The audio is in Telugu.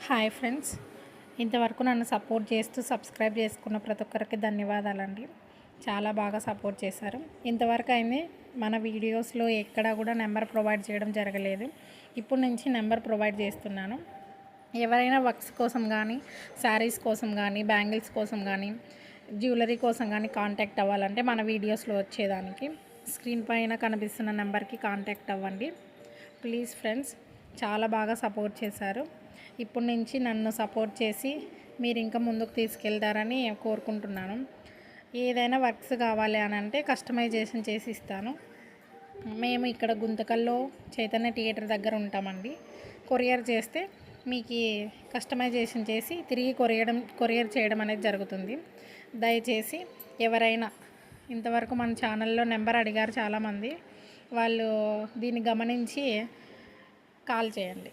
హాయ్ ఫ్రెండ్స్, ఇంతవరకు నన్ను సపోర్ట్ చేస్తూ సబ్స్క్రైబ్ చేసుకున్న ప్రతి ఒక్కరికి ధన్యవాదాలండి. చాలా బాగా సపోర్ట్ చేశారు. ఇంతవరకు అయితే మన వీడియోస్లో ఎక్కడా కూడా నెంబర్ ప్రొవైడ్ చేయడం జరగలేదు. ఇప్పుడు నుంచి నెంబర్ ప్రొవైడ్ చేస్తున్నాను. ఎవరైనా వర్క్స్ కోసం కానీ, శారీస్ కోసం కానీ, బ్యాంగిల్స్ కోసం కానీ, జ్యువెలరీ కోసం కానీ కాంటాక్ట్ అవ్వాలంటే మన వీడియోస్లో వచ్చేదానికి స్క్రీన్ పైన కనిపిస్తున్న నెంబర్కి కాంటాక్ట్ అవ్వండి. ప్లీజ్ ఫ్రెండ్స్, చాలా బాగా సపోర్ట్ చేశారు. ఇప్పటి నుంచి నన్ను సపోర్ట్ చేసి మీరు ఇంకా ముందుకు తీసుకెళ్తారని కోరుకుంటున్నాను. ఏదైనా వర్క్స్ కావాలి అని అంటే కస్టమైజేషన్ చేసి ఇస్తాను. మేము ఇక్కడ గుంతకల్లో చైతన్య థియేటర్ దగ్గర ఉంటామండి. కొరియర్ చేస్తే మీకు కస్టమైజేషన్ చేసి తిరిగి కొరియర్ చేయడం అనేది జరుగుతుంది. దయచేసి ఎవరైనా ఇంతవరకు మన ఛానల్లో నెంబర్ అడిగారు చాలామంది, వాళ్ళు దీన్ని గమనించి కాల్ చేయండి.